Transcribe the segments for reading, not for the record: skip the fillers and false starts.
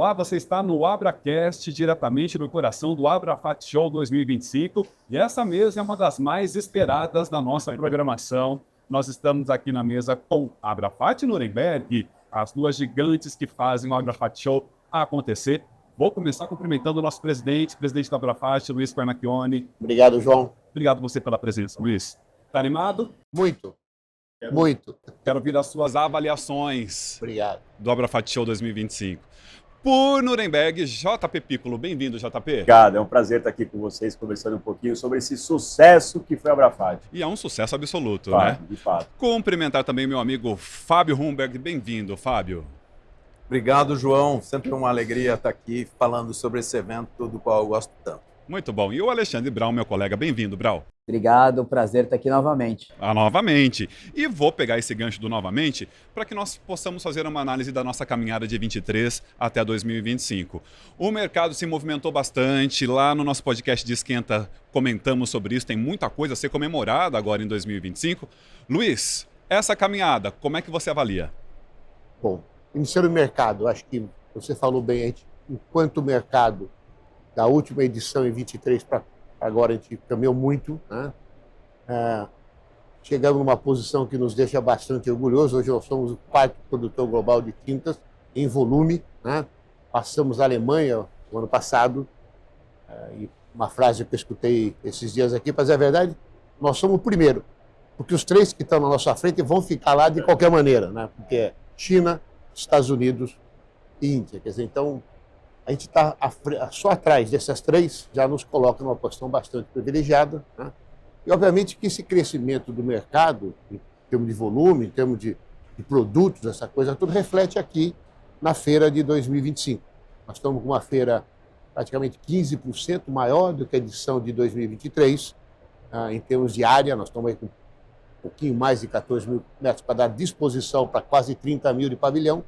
Olá, você está no AbraCast, diretamente no coração do AbraFat Show 2025. E essa mesa é uma das mais esperadas da nossa programação. Nós estamos aqui na mesa com AbraFat e Nuremberg, as duas gigantes que fazem o AbraFat Show acontecer. Vou começar cumprimentando o nosso presidente da AbraFat, Luiz Pernacchione. Obrigado, João. Obrigado você pela presença, Luiz. Está animado? Muito. Muito. Quero ouvir as suas avaliações. Obrigado. Do AbraFat Show 2025. Por Nuremberg, JP Piccolo. Bem-vindo, JP. Obrigado, é um prazer estar aqui com vocês, conversando um pouquinho sobre esse sucesso que foi a AbraFat. E é um sucesso absoluto, Claro, né? de fato. Cumprimentar também meu amigo Fábio Humberg. Bem-vindo, Fábio. Obrigado, João. Sempre uma alegria estar aqui falando sobre esse evento do qual eu gosto tanto. Muito bom. E o Alexandre Brau, meu colega. Bem-vindo, Brau. Obrigado, prazer estar aqui novamente. Novamente. E vou pegar esse gancho do novamente para que nós possamos fazer uma análise da nossa caminhada de 23 até 2025. O mercado se movimentou bastante. Lá no nosso podcast de Esquenta comentamos sobre isso. Tem muita coisa a ser comemorada agora em 2025. Luiz, essa caminhada, como é que você avalia? Bom, iniciando o mercado, acho que você falou bem, enquanto o mercado da última edição em 23 para agora a gente caminhou muito, né? Chegamos numa posição que nos deixa bastante orgulhosos. Hoje nós somos o quarto produtor global de tintas em volume, né? Passamos a Alemanha no ano passado, e uma frase que eu escutei esses dias aqui, mas é verdade, nós somos o primeiro, porque os três que estão na nossa frente vão ficar lá de qualquer maneira, né? Porque é China, Estados Unidos e Índia. Quer dizer, então a gente está só atrás dessas três, já nos coloca numa posição bastante privilegiada, né? E, obviamente, que esse crescimento do mercado, em termos de volume, em termos de produtos, essa coisa tudo, reflete aqui na feira de 2025. Nós estamos com uma feira praticamente 15% maior do que a edição de 2023, em termos de área. Nós estamos aí com um pouquinho mais de 14 mil metros para dar disposição para quase 30 mil de pavilhão.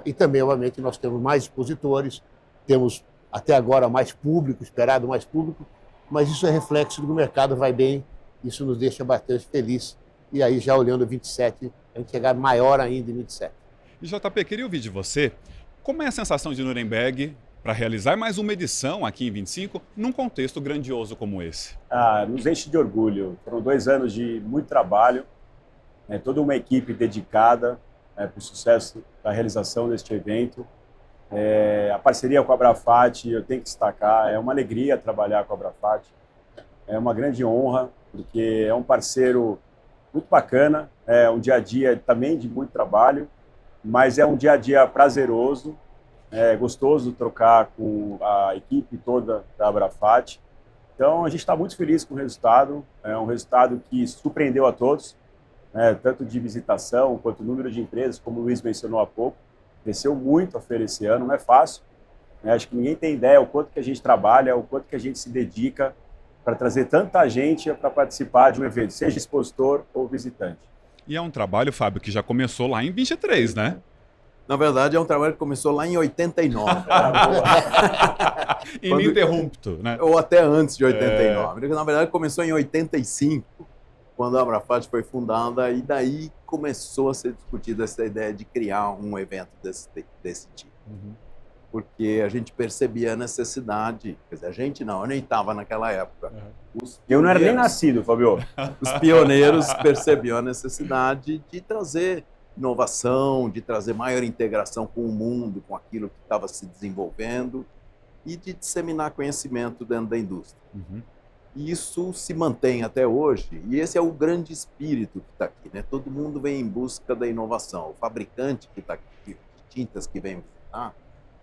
E também, obviamente, nós temos mais expositores, temos até agora mais público, esperado mais público, mas isso é reflexo do que o mercado vai bem, isso nos deixa bastante feliz. E aí, já olhando 27, a gente chegar maior ainda em 27. E JP, queria ouvir de você, como é a sensação de Nuremberg para realizar mais uma edição aqui em 25, num contexto grandioso como esse? Nos enche de orgulho. Foram 2 anos de muito trabalho, toda uma equipe dedicada para o sucesso da realização deste evento. A parceria com a AbraFat, eu tenho que destacar, é uma alegria trabalhar com a AbraFat. É uma grande honra, porque é um parceiro muito bacana, é um dia a dia também de muito trabalho, mas é um dia a dia prazeroso, é gostoso trocar com a equipe toda da AbraFat. Então a gente está muito feliz com o resultado, é um resultado que surpreendeu a todos, tanto de visitação quanto o número de empresas, como o Luiz mencionou há pouco. Cresceu muito a feira esse ano, não é fácil. Acho que ninguém tem ideia o quanto que a gente trabalha, o quanto que a gente se dedica para trazer tanta gente para participar de um evento, seja expositor ou visitante. E é um trabalho, Fábio, que já começou lá em 23, né? Na verdade, é um trabalho que começou lá em 89. Ininterrupto, né? Ou até antes de 89. Na verdade, começou em 85, quando a AbraFat foi fundada, e daí começou a ser discutida essa ideia de criar um evento desse tipo. Porque a gente percebia a necessidade, quer dizer, a gente não, eu nem estava naquela época. Eu não era nem nascido, Fabio. Os pioneiros percebiam a necessidade de trazer inovação, de trazer maior integração com o mundo, com aquilo que estava se desenvolvendo e de disseminar conhecimento dentro da indústria. E isso se mantém até hoje, e esse é o grande espírito que está aqui, né? Todo mundo vem em busca da inovação. O fabricante que está aqui, de tintas que vem visitar,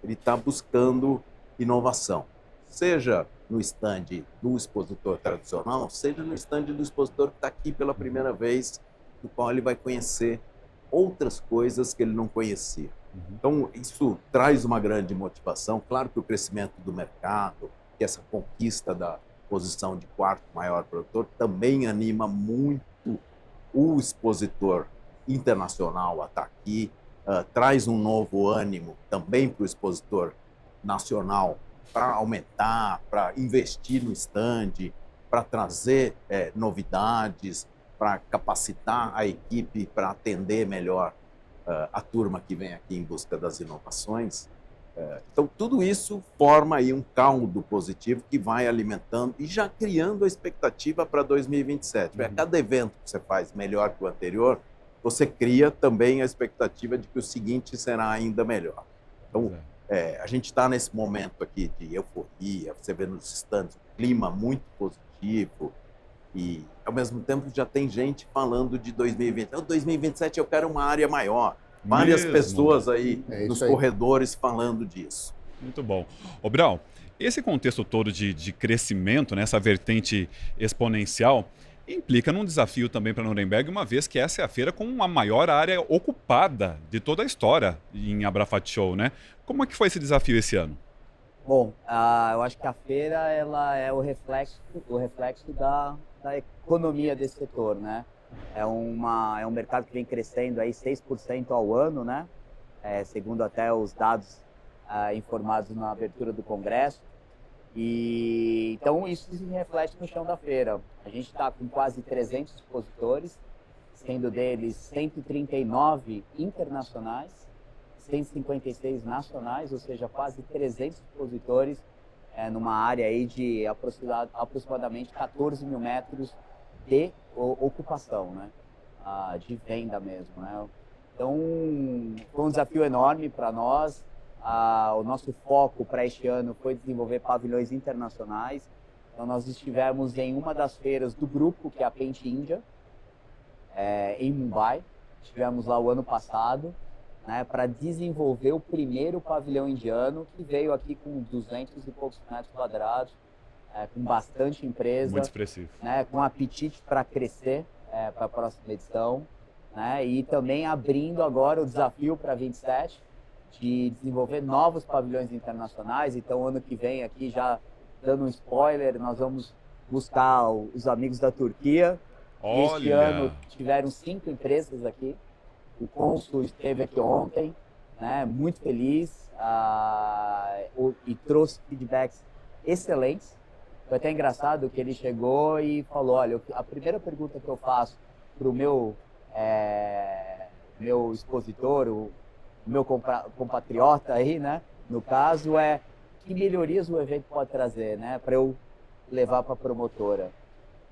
ele está buscando inovação, seja no stand do expositor tradicional, seja no stand do expositor que está aqui pela primeira vez, no qual ele vai conhecer outras coisas que ele não conhecia. Então, isso traz uma grande motivação. Claro que o crescimento do mercado, que essa conquista da posição de quarto maior produtor, também anima muito o expositor internacional a estar aqui, traz um novo ânimo também para o expositor nacional para aumentar, para investir no stand, para trazer novidades, para capacitar a equipe para atender melhor a turma que vem aqui em busca das inovações. Então, tudo isso forma aí um caldo positivo que vai alimentando e já criando a expectativa para 2027. A cada evento que você faz melhor que o anterior, você cria também a expectativa de que o seguinte será ainda melhor. Então, a gente está nesse momento aqui de euforia, você vê nos stands, um clima muito positivo e, ao mesmo tempo, já tem gente falando de 2020. Então, 2027 eu quero uma área maior. Várias pessoas aí nos corredores falando disso. Muito bom. Ô, Brau, esse contexto todo de crescimento, né, essa vertente exponencial, implica num desafio também para Nuremberg, uma vez que essa é a feira com a maior área ocupada de toda a história em Abrafat Show, né? Como é que foi esse desafio esse ano? Bom, eu acho que a feira ela é o reflexo da economia desse setor, né? É um mercado que vem crescendo aí 6% ao ano, né? Segundo até os dados informados na abertura do Congresso. E então isso se reflete no chão da feira. A gente está com quase 300 expositores, sendo deles 139 internacionais, 156 nacionais, ou seja, quase 300 expositores numa área aí de aproximadamente 14 mil metros de ocupação, né? De venda mesmo, né? Então, foi um desafio enorme para nós. O nosso foco para este ano foi desenvolver pavilhões internacionais. Então, nós estivemos em uma das feiras do grupo, que é a Paint India, em Mumbai. Estivemos lá o ano passado, né, para desenvolver o primeiro pavilhão indiano, que veio aqui com 200 e poucos metros quadrados, com bastante empresa. Muito expressivo. Né, com apetite para crescer para a próxima edição. Né, e também abrindo agora o desafio para 27, de desenvolver novos pavilhões internacionais. Então, ano que vem, aqui já dando um spoiler, nós vamos buscar os amigos da Turquia. Este ano tiveram 5 empresas aqui. O cônsul esteve aqui ontem, né, muito feliz, e trouxe feedbacks excelentes. Foi até engraçado que ele chegou e falou, olha, a primeira pergunta que eu faço para o meu expositor, o meu compatriota aí, né, no caso, é que melhorias o evento pode trazer, né, para eu levar para a promotora.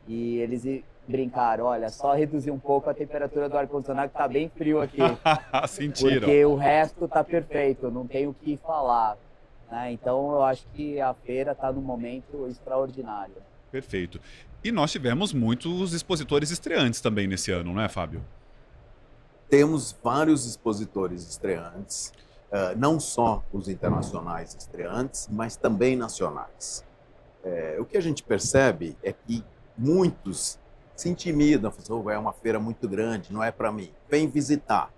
E eles brincaram, olha, só reduzir um pouco a temperatura do ar-condicionado, que está bem frio aqui. Sentiram. Porque o resto está perfeito, não tem o que falar. Né? Então, eu acho que a feira está num momento extraordinário. Perfeito. E nós tivemos muitos expositores estreantes também nesse ano, não é, Fábio? Temos vários expositores estreantes, não só os internacionais estreantes, mas também nacionais. O que a gente percebe é que muitos se intimidam, falam, é uma feira muito grande, não é para mim, vem visitar.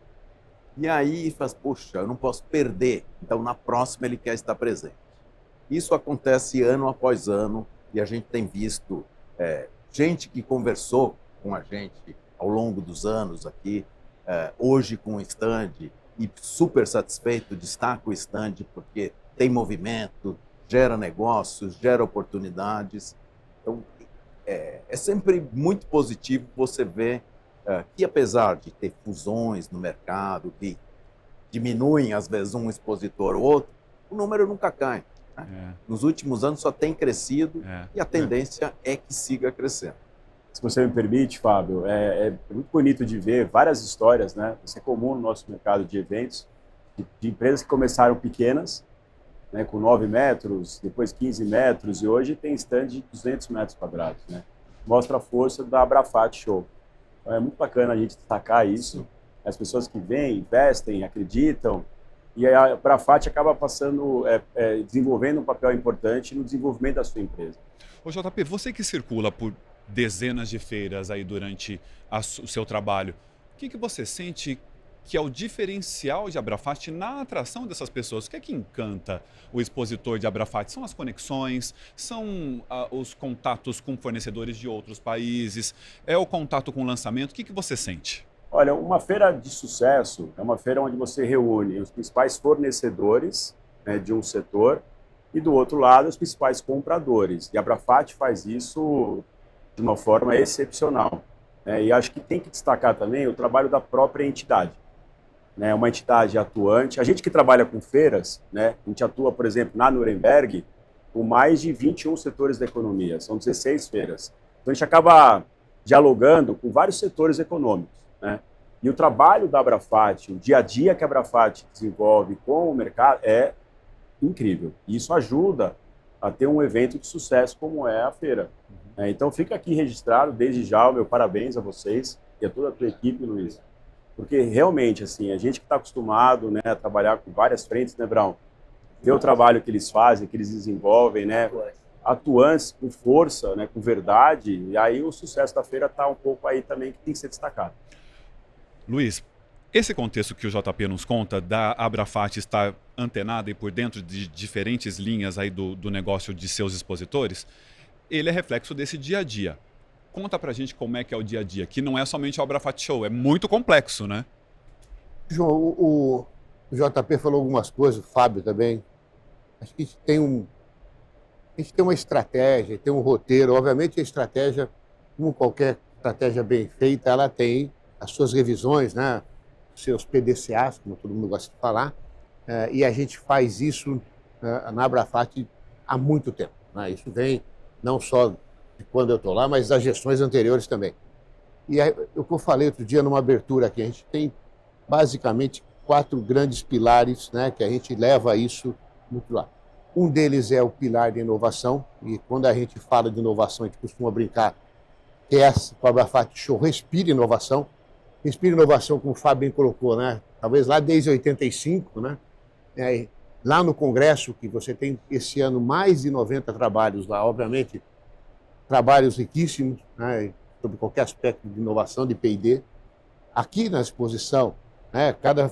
E aí faz, poxa, eu não posso perder, então na próxima ele quer estar presente. Isso acontece ano após ano e a gente tem visto gente que conversou com a gente ao longo dos anos aqui, hoje com o stand e super satisfeito de estar com o stand porque tem movimento, gera negócios, gera oportunidades. Então, é sempre muito positivo você ver que, apesar de ter fusões no mercado, que diminuem, às vezes, um expositor ou outro, o número nunca cai. Né? Nos últimos anos só tem crescido e a tendência é que siga crescendo. Se você me permite, Fábio, é muito bonito de ver várias histórias, né? Isso é comum no nosso mercado de eventos, de empresas que começaram pequenas, né, com 9 metros, depois 15 metros, e hoje tem stand de 200 metros quadrados. Né? Mostra a força da Abrafat Show. Então é muito bacana a gente destacar isso. As pessoas que vêm, investem, acreditam, e a Abrafat acaba passando, desenvolvendo um papel importante no desenvolvimento da sua empresa. Ô JP, você que circula por dezenas de feiras aí durante o seu trabalho, o que você sente que é o diferencial de Abrafat na atração dessas pessoas? O que é que encanta o expositor de Abrafat? São as conexões, são os contatos com fornecedores de outros países, é o contato com o lançamento? O que você sente? Olha, uma feira de sucesso é uma feira onde você reúne os principais fornecedores, né, de um setor e, do outro lado, os principais compradores. E a Abrafat faz isso de uma forma excepcional. E acho que tem que destacar também o trabalho da própria entidade. né, uma entidade atuante. A gente que trabalha com feiras, né, a gente atua, por exemplo, na Nuremberg, com mais de 21 setores da economia, são 16 feiras. Então a gente acaba dialogando com vários setores econômicos, né? E o trabalho da Abrafat, o dia a dia que a Abrafat desenvolve com o mercado é incrível. E isso ajuda a ter um evento de sucesso como é a feira. Então fica aqui registrado, desde já, o meu parabéns a vocês e a toda a tua equipe, Luiz. Porque realmente, assim, a gente que está acostumado, né, a trabalhar com várias frentes, né, Brown? Ver o trabalho que eles fazem, que eles desenvolvem, né? Atuantes com força, né, com verdade, e aí o sucesso da feira está um pouco aí também que tem que ser destacado. Luiz, esse contexto que o JP nos conta da Abrafat estar antenada e por dentro de diferentes linhas aí do negócio de seus expositores, ele é reflexo desse dia a dia. Conta pra gente como é que é o dia a dia, que não é somente o Abrafat Show, é muito complexo, né? João, o JP falou algumas coisas, o Fábio também. Acho que a gente tem uma estratégia, tem um roteiro. Obviamente a estratégia, como qualquer estratégia bem feita, ela tem as suas revisões, né? Seus PDCAs, como todo mundo gosta de falar, e a gente faz isso na Abrafat há muito tempo, né? Isso vem não só de quando eu estou lá, mas das gestões anteriores também. E aí, o que eu falei outro dia numa abertura aqui, a gente tem basicamente 4 grandes pilares, né, que a gente leva isso muito lá. Um deles é o pilar de inovação, e quando a gente fala de inovação, a gente costuma brincar que o Abrafat Show respira inovação. Respira inovação, como o Fábio bem colocou, né? Talvez lá desde 85, né? Lá no Congresso, que você tem esse ano mais de 90 trabalhos lá, obviamente, trabalhos riquíssimos, né? Sobre qualquer aspecto de inovação, de P&D. Aqui na exposição, né? Cada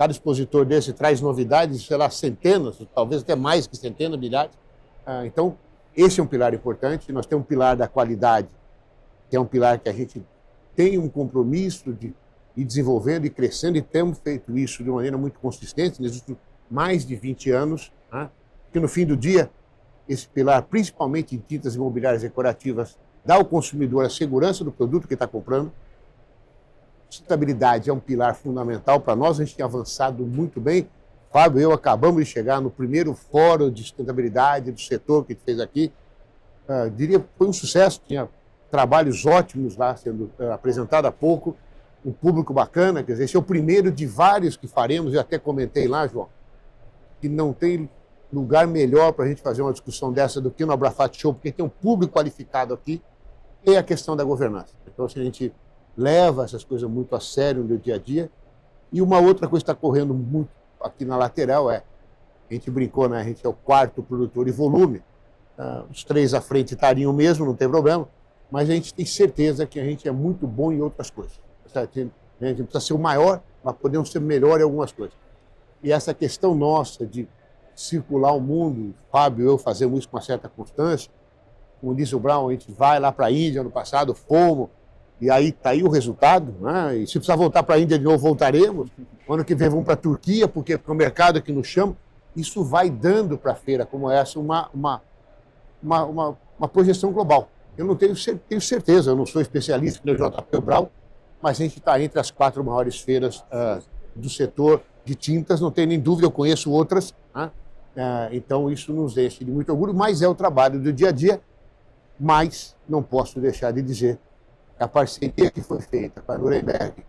expositor desse traz novidades, sei lá, centenas, talvez até mais que centenas, milhares. Então, esse é um pilar importante. Nós temos um pilar da qualidade, que é um pilar que a gente tem um compromisso de ir desenvolvendo e crescendo, e temos feito isso de uma maneira muito consistente nesses mais de 20 anos, né? Que no fim do dia, esse pilar, principalmente em tintas imobiliárias decorativas, dá ao consumidor a segurança do produto que está comprando. Sustentabilidade é um pilar fundamental para nós, a gente tem avançado muito bem. Fábio e eu acabamos de chegar no primeiro fórum de sustentabilidade do setor que a gente fez aqui. Diria que foi um sucesso, tinha trabalhos ótimos lá sendo apresentado há pouco, um público bacana, quer dizer, esse é o primeiro de vários que faremos, eu até comentei lá, João, que não tem lugar melhor para a gente fazer uma discussão dessa do que no Abrafat Show, porque tem um público qualificado aqui, e a questão da governança. Então, assim, a gente leva essas coisas muito a sério no dia a dia. E uma outra coisa que está correndo muito aqui na lateral a gente brincou, né? A gente é o 4º produtor de volume, os 3 à frente estariam mesmo, não tem problema, mas a gente tem certeza que a gente é muito bom em outras coisas. A gente precisa ser o maior, mas podemos ser melhor em algumas coisas. E essa questão nossa de circular o mundo, Fábio e eu fazemos isso com uma certa constância. Como disse o Brown, a gente vai lá para a Índia ano passado, fomos, e aí está aí o resultado, né? E se precisar voltar para a Índia de novo, voltaremos. Ano que vem vamos para a Turquia, porque é o mercado que nos chama. Isso vai dando para a feira como essa uma projeção global. Eu não tenho certeza, eu não sou especialista no JP Brown, mas a gente está entre as 4 maiores feiras do setor de tintas, não tenho nem dúvida, eu conheço outras, né? Então isso nos enche de muito orgulho, mas é o trabalho do dia a dia. Mas não posso deixar de dizer que a parceria que foi feita com a Nuremberg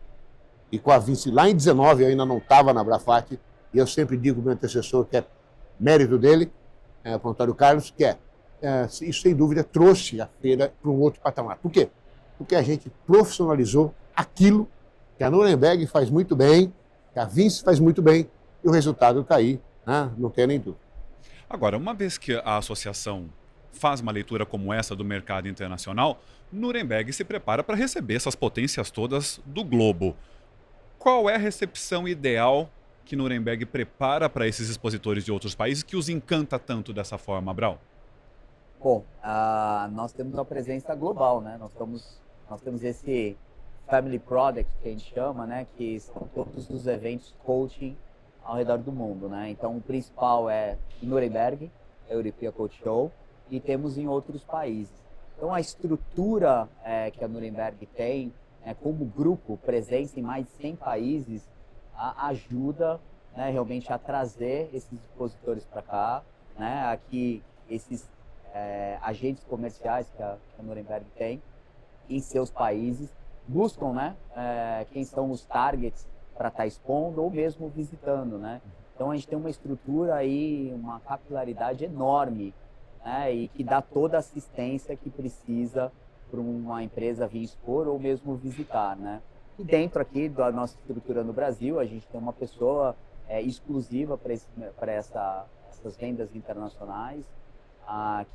e com a Vinci lá em 19, eu ainda não estava na Abrafat, e eu sempre digo ao meu antecessor que é mérito dele, para o Antônio Carlos, que isso sem dúvida trouxe a feira para um outro patamar. Por quê? Porque a gente profissionalizou aquilo que a Nuremberg faz muito bem, que a Vinci faz muito bem, e o resultado está aí, né? Não tem nem dúvida. Agora, uma vez que a associação faz uma leitura como essa do mercado internacional, Nuremberg se prepara para receber essas potências todas do globo. Qual é a recepção ideal que Nuremberg prepara para esses expositores de outros países que os encanta tanto dessa forma, Brau? Bom, nós temos uma presença global, né? Nós temos esse Family Product que a gente chama, né? Que são todos os eventos coaching ao redor do mundo, né? Então, o principal é em Nuremberg, European Coach Show, e temos em outros países. Então, a estrutura que a Nuremberg tem, como grupo, presença em mais de 100 países, ajuda, né, realmente a trazer esses expositores para cá, né, aqui esses agentes comerciais que a Nuremberg tem em seus países, buscam, né, quem são os targets para estar expondo ou mesmo visitando, né. Então a gente tem uma estrutura aí, uma capilaridade enorme, né, e que dá toda a assistência que precisa para uma empresa vir expor ou mesmo visitar, né. E dentro aqui da nossa estrutura no Brasil, a gente tem uma pessoa exclusiva para essas vendas internacionais,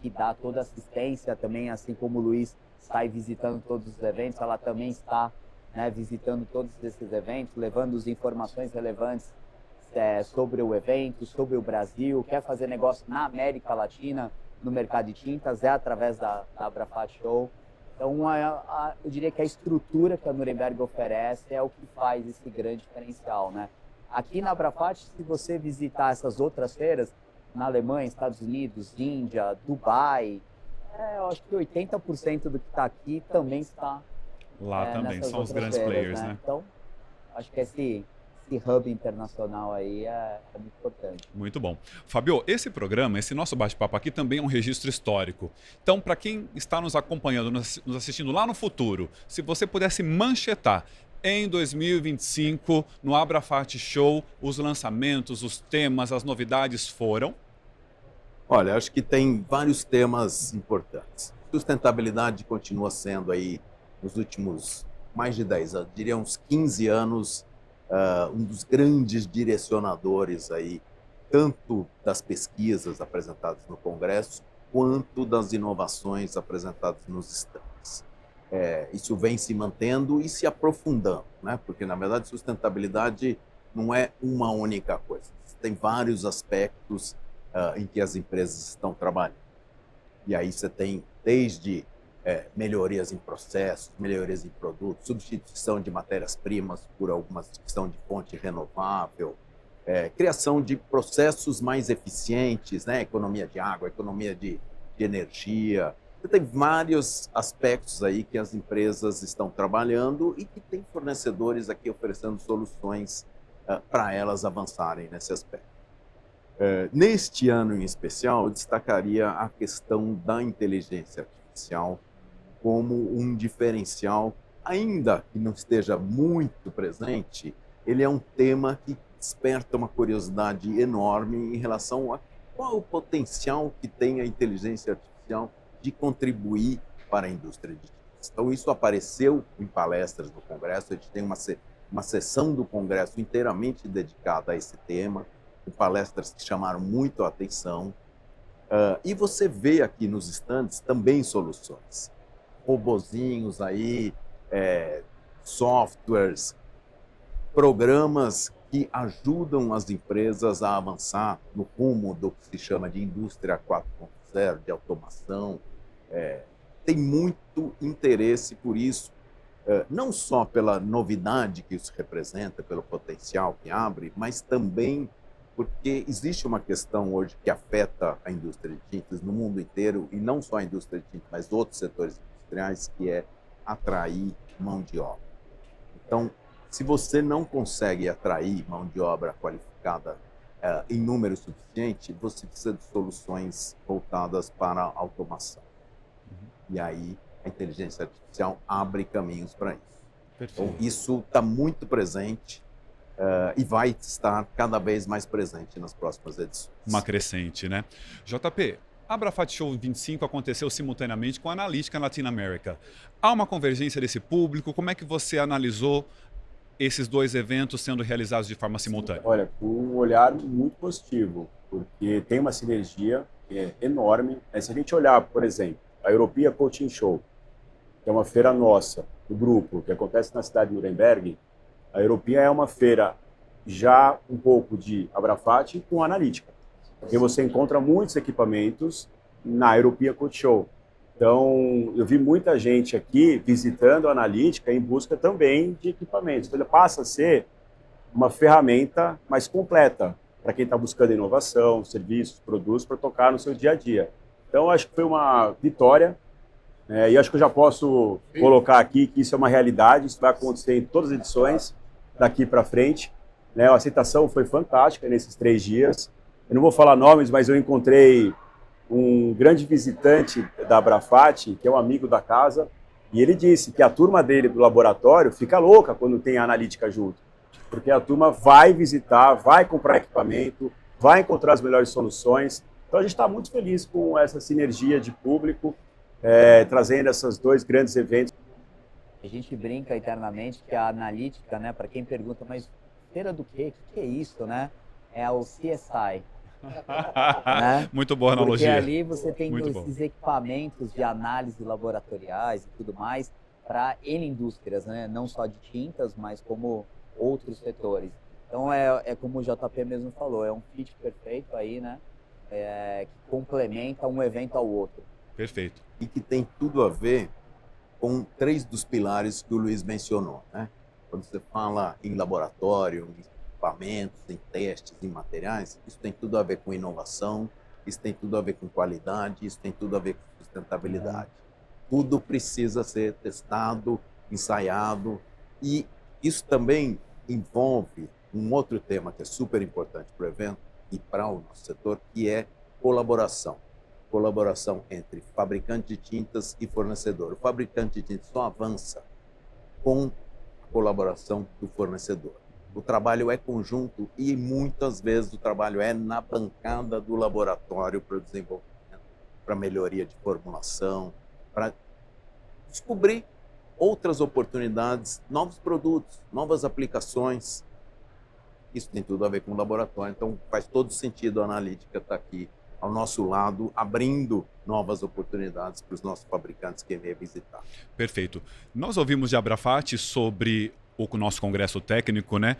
que dá toda a assistência também, assim como o Luiz está aí visitando todos os eventos, ela também está, né, visitando todos esses eventos, levando as informações relevantes sobre o evento, sobre o Brasil, quer fazer negócio na América Latina, no mercado de tintas, através da Abrafat Show. Então, eu diria que a estrutura que a Nuremberg oferece é o que faz esse grande diferencial, né? Aqui na Abrafat, se você visitar essas outras feiras, na Alemanha, Estados Unidos, Índia, Dubai, eu acho que 80% do que está aqui também está lá também, nessas são os outras grandes feiras, players, né? Então, acho que esse hub internacional aí é muito importante. Muito bom. Fabio, esse programa, esse nosso bate-papo aqui também é um registro histórico. Então, para quem está nos acompanhando, nos assistindo lá no futuro, se você pudesse manchetar em 2025, no Abrafat Show, os lançamentos, os temas, as novidades foram? Olha, acho que tem vários temas importantes. Sustentabilidade continua sendo aí, nos últimos mais de 10 anos, diria uns 15 anos, um dos grandes direcionadores aí, tanto das pesquisas apresentadas no Congresso, quanto das inovações apresentadas nos stands. Isso vem se mantendo e se aprofundando, né? Porque, na verdade, sustentabilidade não é uma única coisa. Tem vários aspectos em que as empresas estão trabalhando. E aí você tem desde melhorias em processos, melhorias em produtos, substituição de matérias-primas por alguma substituição de fonte renovável, criação de processos mais eficientes, né? Economia de água, economia de energia. Você tem vários aspectos aí que as empresas estão trabalhando e que tem fornecedores aqui oferecendo soluções para elas avançarem nesse aspecto. Neste ano em especial, eu destacaria a questão da inteligência artificial como um diferencial, ainda que não esteja muito presente, ele é um tema que desperta uma curiosidade enorme em relação a qual o potencial que tem a inteligência artificial de contribuir para a indústria de tintas. Então, isso apareceu em palestras do Congresso, a gente tem uma sessão do Congresso inteiramente dedicada a esse tema, com palestras que chamaram muito a atenção. E você vê aqui nos stands também soluções. Robozinhos aí, softwares, programas que ajudam as empresas a avançar no rumo do que se chama de indústria 4.0, de automação. Tem muito interesse por isso, não só pela novidade que isso representa, pelo potencial que abre, mas também porque existe uma questão hoje que afeta a indústria de tintas no mundo inteiro, e não só a indústria de tintas, mas outros setores industriais, que é atrair mão de obra. Então, se você não consegue atrair mão de obra qualificada em número suficiente, você precisa de soluções voltadas para a automação. E aí a inteligência artificial abre caminhos para isso. Perfeito. Então, isso está muito presente e vai estar cada vez mais presente nas próximas edições. Uma crescente, né? JP, a Abrafat Show 25 aconteceu simultaneamente com a Analítica Latinoamérica. Há uma convergência desse público? Como é que você analisou esses dois eventos sendo realizados de forma simultânea? Olha, com um olhar muito positivo, porque tem uma sinergia enorme. Se a gente olhar, por exemplo, a European Coaching Show, que é uma feira nossa, do grupo, que acontece na cidade de Nuremberg, a European é uma feira já um pouco de Abrafat com analítica, porque você encontra muitos equipamentos na European Coaching Show. Então, eu vi muita gente aqui visitando a analítica em busca também de equipamentos. Então, ele passa a ser uma ferramenta mais completa para quem está buscando inovação, serviços, produtos para tocar no seu dia a dia. Então, acho que foi uma vitória. E acho que eu já posso colocar aqui que isso é uma realidade, isso vai acontecer em todas as edições daqui para frente. né? A aceitação foi fantástica nesses 3 dias. Eu não vou falar nomes, mas eu encontrei um grande visitante da Abrafat, que é um amigo da casa, e ele disse que a turma dele do laboratório fica louca quando tem a analítica junto, porque a turma vai visitar, vai comprar equipamento, vai encontrar as melhores soluções. Então a gente está muito feliz com essa sinergia de público, trazendo esses 2 grandes eventos. A gente brinca internamente que a analítica, né, para quem pergunta, mas feira do quê? O que é isso, né? É o CSI. Né? Muito boa Porque analogia. ali você tem Muito esses bom. equipamentos de análise laboratoriais e tudo mais para N indústrias, né? Não só de tintas, mas como outros setores. Então é como o JP mesmo falou, é um fit perfeito aí, né? Que complementa um evento ao outro. Perfeito. E que tem tudo a ver com 3 dos pilares que o Luiz mencionou, né? Quando você fala em laboratório, em equipamentos, em testes, em materiais, isso tem tudo a ver com inovação, isso tem tudo a ver com qualidade, isso tem tudo a ver com sustentabilidade. Tudo precisa ser testado, ensaiado, e isso também envolve um outro tema que é super importante para o evento e para o nosso setor, que é colaboração. Colaboração entre fabricante de tintas e fornecedor. O fabricante de tintas só avança com a colaboração do fornecedor. O trabalho é conjunto e muitas vezes o trabalho é na bancada do laboratório para o desenvolvimento, para melhoria de formulação, para descobrir outras oportunidades, novos produtos, novas aplicações. Isso tem tudo a ver com o laboratório, então faz todo sentido a analítica estar aqui ao nosso lado, abrindo novas oportunidades para os nossos fabricantes que vêm visitar. Perfeito. Nós ouvimos de Abrafat sobre o nosso congresso técnico, né?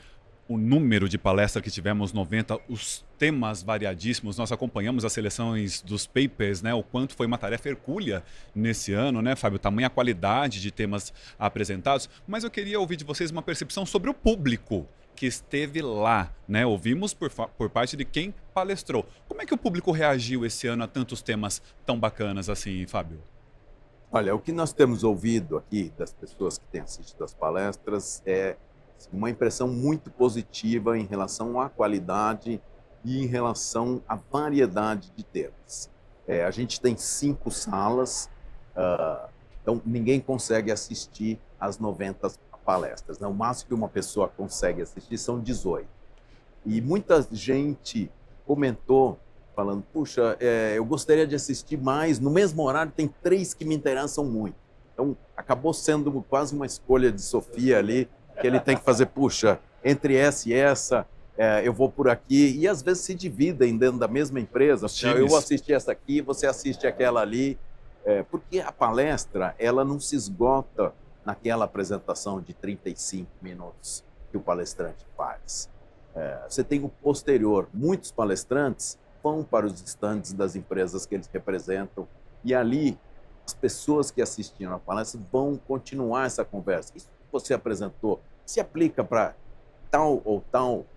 O número de palestras que tivemos, 90, os temas variadíssimos. Nós acompanhamos as seleções dos papers, né? O quanto foi uma tarefa hercúlea nesse ano, né, Fábio? Tamanha qualidade de temas apresentados. Mas eu queria ouvir de vocês uma percepção sobre o público que esteve lá, né? Ouvimos por parte de quem palestrou. Como é que o público reagiu esse ano a tantos temas tão bacanas assim, Fábio? Olha, o que nós temos ouvido aqui das pessoas que têm assistido às palestras é uma impressão muito positiva em relação à qualidade e em relação à variedade de temas. A gente tem 5 salas, então ninguém consegue assistir às 90 palestras, né? O máximo que uma pessoa consegue assistir são 18. E muita gente comentou falando, puxa, eu gostaria de assistir mais, no mesmo horário tem 3 que me interessam muito. Então, acabou sendo quase uma escolha de Sofia ali, que ele tem que fazer, puxa, entre essa e essa, eu vou por aqui, e às vezes se dividem dentro da mesma empresa, eu vou assistir essa aqui, você assiste aquela ali, porque a palestra, ela não se esgota naquela apresentação de 35 minutos que o palestrante faz. Você tem o posterior, muitos palestrantes vão para os estandes das empresas que eles representam e ali as pessoas que assistiram a palestra vão continuar essa conversa. Isso que você apresentou se aplica para tal ou tal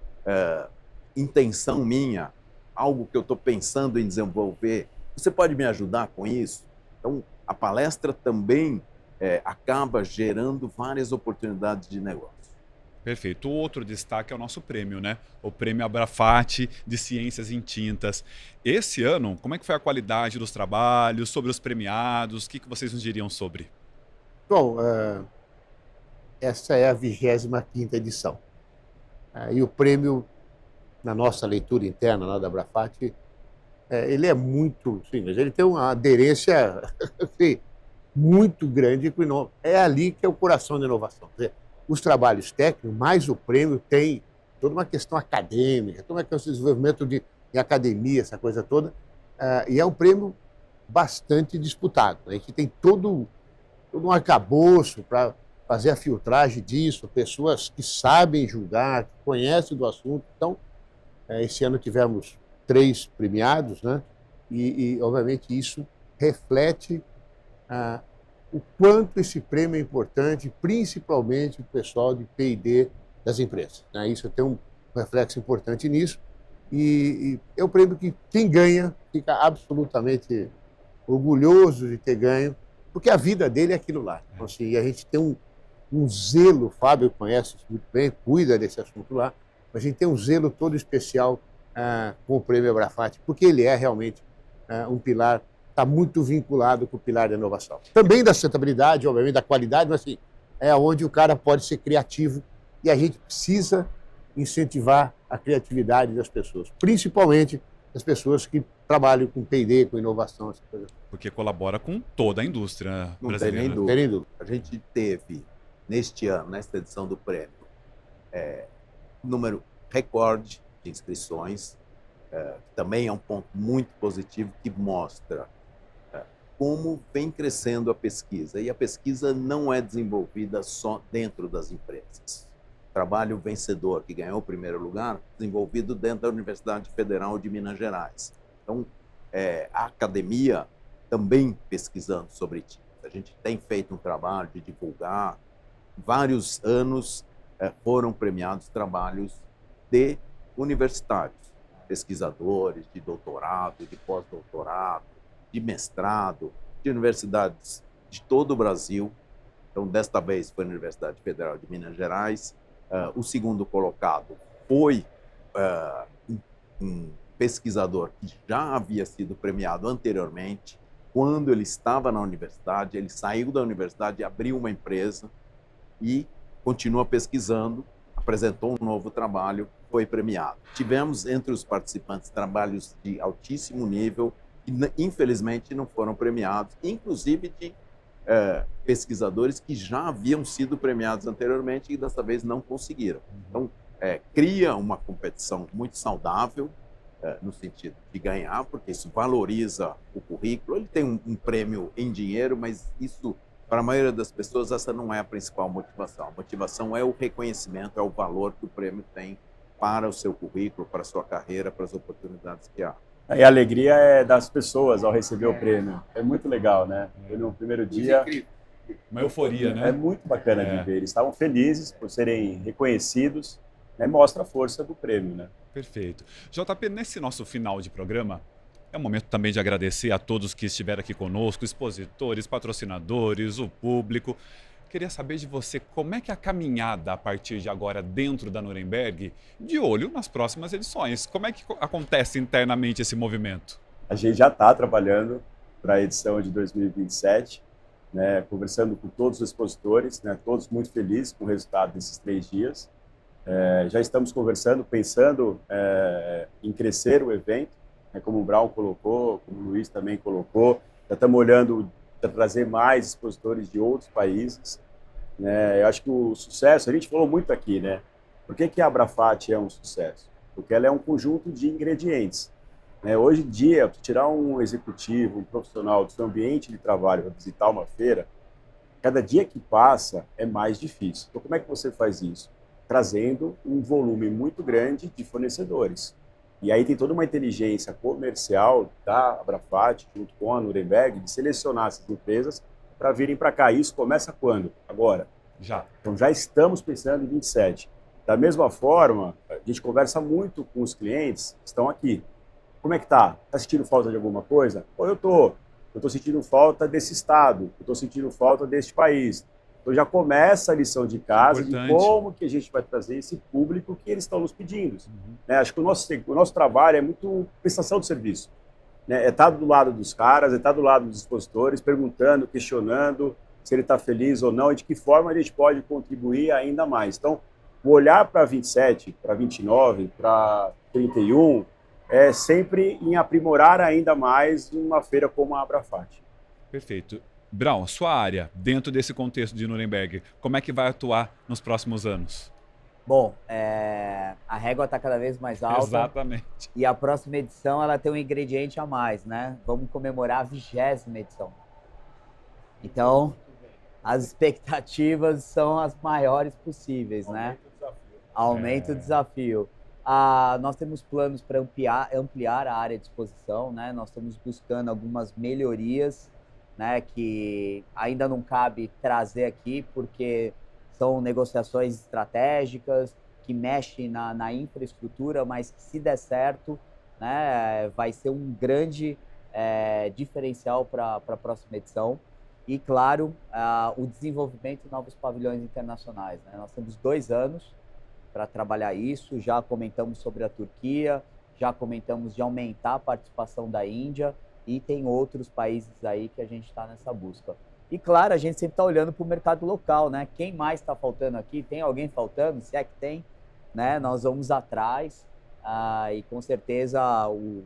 intenção minha, algo que eu estou pensando em desenvolver. Você pode me ajudar com isso? Então, a palestra também acaba gerando várias oportunidades de negócio. Perfeito. O outro destaque é o nosso prêmio, né? O prêmio Abrafat de Ciências em Tintas. Esse ano, como é que foi a qualidade dos trabalhos, sobre os premiados? O que vocês nos diriam sobre? Bom, essa é a 25ª edição. E o prêmio, na nossa leitura interna lá da Abrafat, ele é muito, sim, mas ele tem uma aderência assim, muito grande. É ali que é o coração da inovação. Quer dizer, os trabalhos técnicos, mais o prêmio, tem toda uma questão acadêmica, toda uma questão de desenvolvimento de academia, essa coisa toda, e é um prêmio bastante disputado. A gente tem todo um arcabouço para fazer a filtragem disso, pessoas que sabem julgar, que conhecem do assunto. Então, esse ano tivemos 3 premiados, né? E obviamente, isso reflete o quanto esse prêmio é importante, principalmente o pessoal de P&D das empresas, né? Isso tem um reflexo importante nisso. E é um prêmio que quem ganha fica absolutamente orgulhoso de ter ganho, porque a vida dele é aquilo lá. Então, assim, a gente tem um zelo, o Fábio conhece isso muito bem, cuida desse assunto lá, mas a gente tem um zelo todo especial com o Prêmio Abrafat, porque ele é realmente um pilar, está muito vinculado com o pilar da inovação. Também da sustentabilidade, obviamente, da qualidade, mas assim, é onde o cara pode ser criativo e a gente precisa incentivar a criatividade das pessoas, principalmente das pessoas que trabalham com P&D, com inovação, essas coisas. Porque colabora com toda a indústria Não tem brasileira. nem né? dúvida. Tem dúvida. A gente teve, neste ano, nesta edição do prêmio, número recorde de inscrições, que também é um ponto muito positivo, que mostra como vem crescendo a pesquisa. E a pesquisa não é desenvolvida só dentro das empresas. O trabalho vencedor, que ganhou o primeiro lugar, desenvolvido dentro da Universidade Federal de Minas Gerais. Então, a academia também pesquisando sobre TINTAS. A gente tem feito um trabalho de divulgar. Vários anos foram premiados trabalhos de universitários, pesquisadores de doutorado, de pós-doutorado, de mestrado, de universidades de todo o Brasil. Então, desta vez foi a Universidade Federal de Minas Gerais. O segundo colocado foi um pesquisador que já havia sido premiado anteriormente. Quando ele estava na universidade, ele saiu da universidade, abriu uma empresa e continua pesquisando, apresentou um novo trabalho, foi premiado. Tivemos entre os participantes trabalhos de altíssimo nível que, infelizmente, não foram premiados, inclusive de pesquisadores que já haviam sido premiados anteriormente e dessa vez não conseguiram. Então, cria uma competição muito saudável, no sentido de ganhar, porque isso valoriza o currículo. Ele tem um prêmio em dinheiro, mas isso, para a maioria das pessoas, essa não é a principal motivação. A motivação é o reconhecimento, é o valor que o prêmio tem para o seu currículo, para a sua carreira, para as oportunidades que há. E a alegria é das pessoas ao receber o prêmio. É muito legal, né? Eu, no primeiro dia... Uma euforia, né? É muito bacana de ver. Eles estavam felizes por serem reconhecidos, né? Mostra a força do prêmio, né? Perfeito. JP, nesse nosso final de programa, é um momento também de agradecer a todos que estiveram aqui conosco, expositores, patrocinadores, o público. Queria saber de você como é que é a caminhada a partir de agora dentro da Nuremberg, de olho nas próximas edições. Como é que acontece internamente esse movimento? A gente já está trabalhando para a edição de 2027, né, conversando com todos os expositores, né, todos muito felizes com o resultado desses 3 dias. Já estamos conversando, pensando em crescer o evento, né, como o Brown colocou, como o Luiz também colocou. Já estamos olhando para trazer mais expositores de outros países. Né? Eu acho que o sucesso, a gente falou muito aqui, né? Por que a Abrafat é um sucesso? Porque ela é um conjunto de ingredientes. Né? Hoje em dia, tirar um executivo, um profissional do seu ambiente de trabalho para visitar uma feira, cada dia que passa é mais difícil. Então, como é que você faz isso? Trazendo um volume muito grande de fornecedores. E aí tem toda uma inteligência comercial da Abrafat, junto com a Nuremberg, de selecionar essas empresas para virem para cá. Isso começa quando? Agora. Já. Então já estamos pensando em 27. Da mesma forma, a gente conversa muito com os clientes que estão aqui. Como é que tá? Tá sentindo falta de alguma coisa? Pô, eu tô sentindo falta desse estado, eu tô sentindo falta deste país. Então já começa a lição de casa de como que a gente vai trazer esse público que eles estão nos pedindo. Né? Acho que o nosso trabalho é muito prestação de serviço. Né? É estar do lado dos caras, é estar do lado dos expositores, perguntando, questionando se ele está feliz ou não e de que forma a gente pode contribuir ainda mais. Então, o olhar para 27, para 29, para 31 é sempre em aprimorar ainda mais uma feira como a Abrafat. Perfeito. Brown, sua área, dentro desse contexto de Nuremberg, como é que vai atuar nos próximos anos? Bom, a régua está cada vez mais alta. Exatamente. E a próxima edição ela tem um ingrediente a mais, né? Vamos comemorar a 20ª edição. Então, as expectativas são as maiores possíveis, né? Aumenta o desafio. Nós temos planos para ampliar a área de exposição, né? Nós estamos buscando algumas melhorias, né, que ainda não cabe trazer aqui, porque são negociações estratégicas que mexem na infraestrutura, mas que, se der certo, né, vai ser um grande diferencial para a próxima edição. E, claro, o desenvolvimento de novos pavilhões internacionais. Né? Nós temos 2 anos para trabalhar isso. Já comentamos sobre a Turquia, já comentamos de aumentar a participação da Índia e tem outros países aí que a gente está nessa busca. E claro, a gente sempre está olhando para o mercado local, né? Quem mais está faltando aqui? Tem alguém faltando? Se é que tem, né? Nós vamos atrás e com certeza o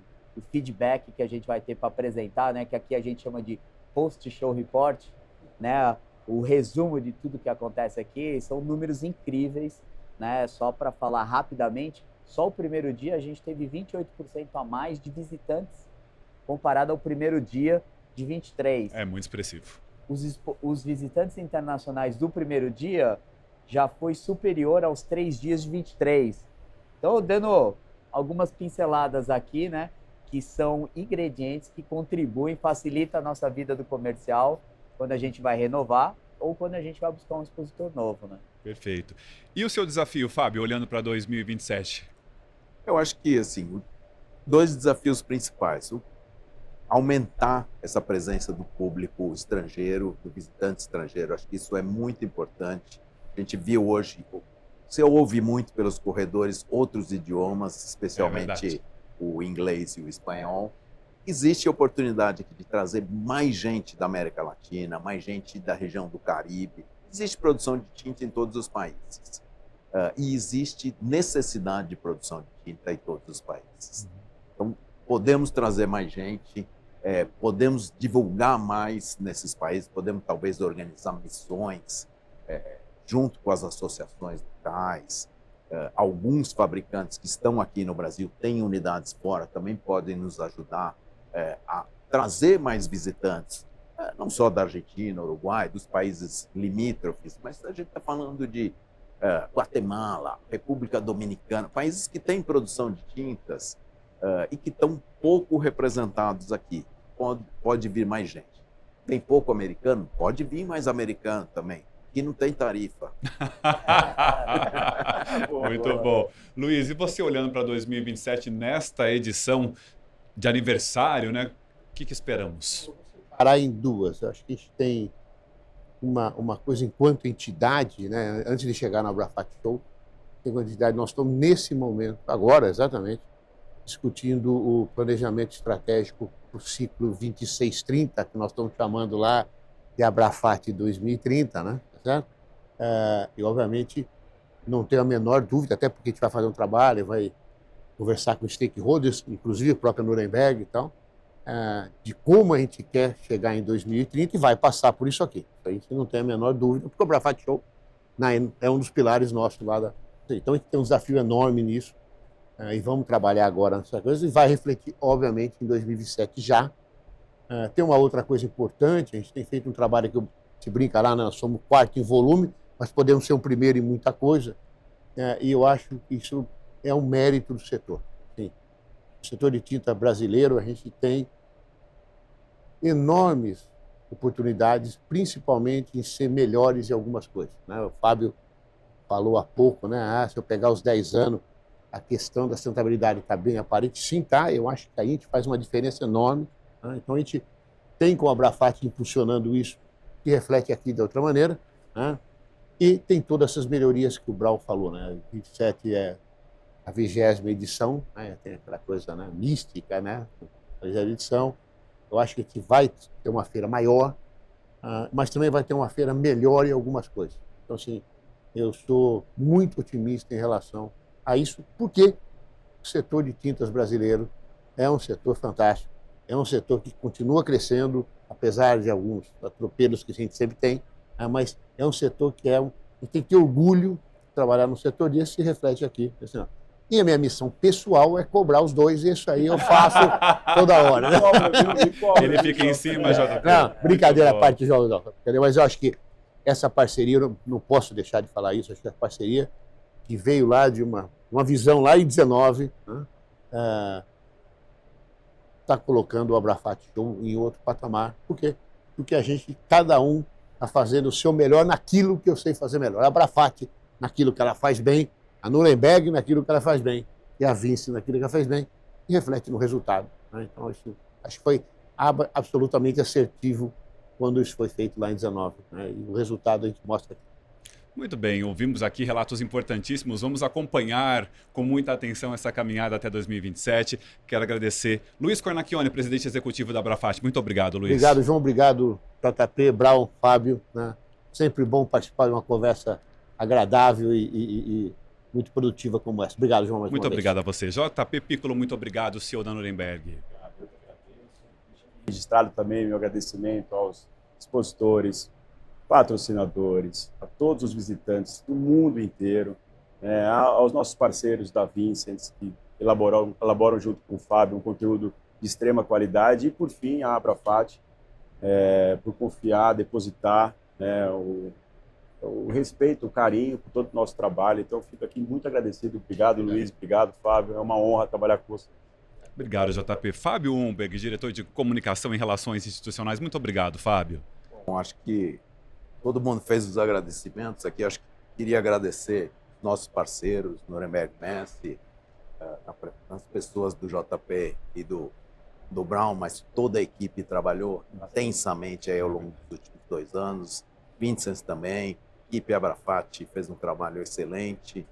feedback que a gente vai ter para apresentar, né? Que aqui a gente chama de post-show report, né? O resumo de tudo que acontece aqui são números incríveis, né? Só para falar rapidamente, só o primeiro dia a gente teve 28% a mais de visitantes comparado ao primeiro dia de 23. É muito expressivo. Os visitantes internacionais do primeiro dia já foi superior aos 3 dias de 23. Então, dando algumas pinceladas aqui, né? Que são ingredientes que contribuem, facilitam a nossa vida do comercial quando a gente vai renovar ou quando a gente vai buscar um expositor novo, né? Perfeito. E o seu desafio, Fábio, olhando para 2027? Eu acho que, assim, 2 desafios principais. Aumentar essa presença do público estrangeiro, do visitante estrangeiro. Acho que isso é muito importante. A gente viu hoje, você ouve muito pelos corredores outros idiomas, especialmente o inglês e o espanhol. Existe oportunidade aqui de trazer mais gente da América Latina, mais gente da região do Caribe. Existe produção de tinta em todos os países. E existe necessidade de produção de tinta em todos os países. Então, podemos trazer mais gente, podemos divulgar mais nesses países, podemos talvez organizar missões junto com as associações locais. Alguns fabricantes que estão aqui no Brasil têm unidades fora, também podem nos ajudar a trazer mais visitantes, não só da Argentina, Uruguai, dos países limítrofes, mas a gente está falando de Guatemala, República Dominicana, países que têm produção de tintas e que estão pouco representados aqui. Pode vir mais gente. Tem pouco americano? Pode vir mais americano também. Aqui não tem tarifa. Muito bom. Luiz, e você olhando para 2027 nesta edição de aniversário, né? O que esperamos? Parar em 2. Eu acho que a gente tem uma coisa enquanto entidade, né? Antes de chegar na Abrafat Show, enquanto entidade, nós estamos nesse momento, agora exatamente, discutindo o planejamento estratégico para o ciclo 26-30, que nós estamos chamando lá de Abrafat 2030, né? Certo? E, obviamente, não tenho a menor dúvida, até porque a gente vai fazer um trabalho, vai conversar com stakeholders, inclusive a própria Nuremberg e tal, de como a gente quer chegar em 2030 e vai passar por isso aqui. A gente não tem a menor dúvida, porque o Abrafat Show é um dos pilares nossos lá da... Então, a gente tem um desafio enorme nisso, e vamos trabalhar agora nessa coisa, e vai refletir, obviamente, em 2027 já. Tem uma outra coisa importante, a gente tem feito um trabalho que se brinca lá, nós somos 4º em volume, mas podemos ser o primeiro em muita coisa, e eu acho que isso é um mérito do setor. Sim. O setor de tinta brasileiro, a gente tem enormes oportunidades, principalmente em ser melhores em algumas coisas, né? O Fábio falou há pouco, né? Se eu pegar os 10 anos, a questão da sustentabilidade está bem aparente. Sim, tá. Eu acho que a gente faz uma diferença enorme, né? Então, a gente tem com a Abrafat impulsionando isso, que reflete aqui de outra maneira, né? E tem todas essas melhorias que o Brau falou, né? 27 é a 20ª edição, né? Tem aquela coisa, né, mística, né? A 20ª edição. Eu acho que a gente vai ter uma feira maior, mas também vai ter uma feira melhor em algumas coisas. Então, assim, eu sou muito otimista em relação a isso, porque o setor de tintas brasileiro é um setor fantástico, é um setor que continua crescendo, apesar de alguns atropelos que a gente sempre tem, mas é um setor que a gente tem que ter orgulho de trabalhar no setor desse, se reflete aqui. Assim, e a minha missão pessoal é cobrar os dois, e isso aí eu faço toda hora. Né? Ele fica em cima, JP. Não, brincadeira à parte, João, mas eu acho que essa parceria, eu não posso deixar de falar isso, acho que a parceria que veio lá de uma visão lá em 19, está colocando o Abrafat Show em outro patamar. Por quê? Porque a gente, cada um, está fazendo o seu melhor naquilo que eu sei fazer melhor. A Abrafat naquilo que ela faz bem, a Nuremberg naquilo que ela faz bem, e a Vinci naquilo que ela faz bem, e reflete no resultado, né? Então, acho que foi absolutamente assertivo quando isso foi feito lá em 19, né? E o resultado a gente mostra aqui. Muito bem, ouvimos aqui relatos importantíssimos. Vamos acompanhar com muita atenção essa caminhada até 2027. Quero agradecer Luiz Cornacchione, presidente executivo da Abrafate. Muito obrigado, Luiz. Obrigado, João. Obrigado, JP, Brown, Fábio. Né? Sempre bom participar de uma conversa agradável e muito produtiva como essa. Obrigado, João. Muito obrigado a você. JP Piccolo, muito obrigado, CEO da Nuremberg. Registrado também meu agradecimento aos expositores, patrocinadores, a todos os visitantes do mundo inteiro, aos nossos parceiros da Vincent, que elaboram junto com o Fábio um conteúdo de extrema qualidade, e por fim a Abrafate, por confiar, depositar o respeito, o carinho por todo o nosso trabalho. Então, fico aqui muito agradecido. Obrigado, Luiz. Obrigado, Fábio. É uma honra trabalhar com você. Obrigado, JP. Fábio Umberg, diretor de Comunicação e Relações Institucionais. Muito obrigado, Fábio. Bom, acho que todo mundo fez os agradecimentos aqui. Acho que queria agradecer nossos parceiros, Nuremberg Messi, as pessoas do JP e do Brown, mas toda a equipe trabalhou intensamente aí ao longo dos últimos 2 anos. Vincent também, a equipe Abrafate fez um trabalho excelente.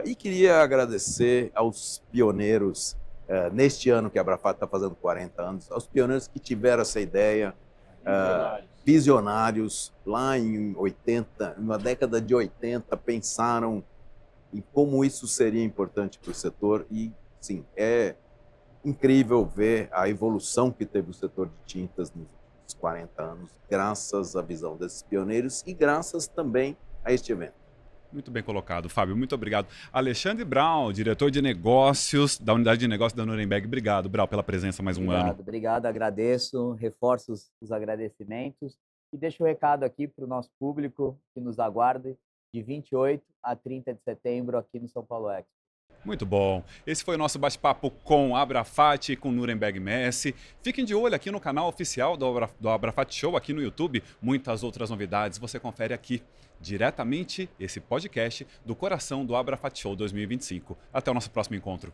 E queria agradecer aos pioneiros, neste ano que a Abrafate está fazendo 40 anos, aos pioneiros que tiveram essa ideia, visionários, lá em 80, na década de 80, pensaram em como isso seria importante para o setor. E, sim, é incrível ver a evolução que teve o setor de tintas nos últimos 40 anos, graças à visão desses pioneiros e graças também a este evento. Muito bem colocado, Fábio. Muito obrigado. Alexandre Brown, diretor de negócios da Unidade de Negócios da Nuremberg. Obrigado, Brown, pela presença mais um ano. Obrigado, agradeço, reforço os agradecimentos e deixo o recado aqui para o nosso público que nos aguarde de 28 a 30 de setembro aqui no São Paulo Expo. Muito bom. Esse foi o nosso bate-papo com Abrafate e com Nuremberg Messi. Fiquem de olho aqui no canal oficial do Abrafate Show, aqui no YouTube. Muitas outras novidades você confere aqui, diretamente, esse podcast do coração do Abrafate Show 2025. Até o nosso próximo encontro.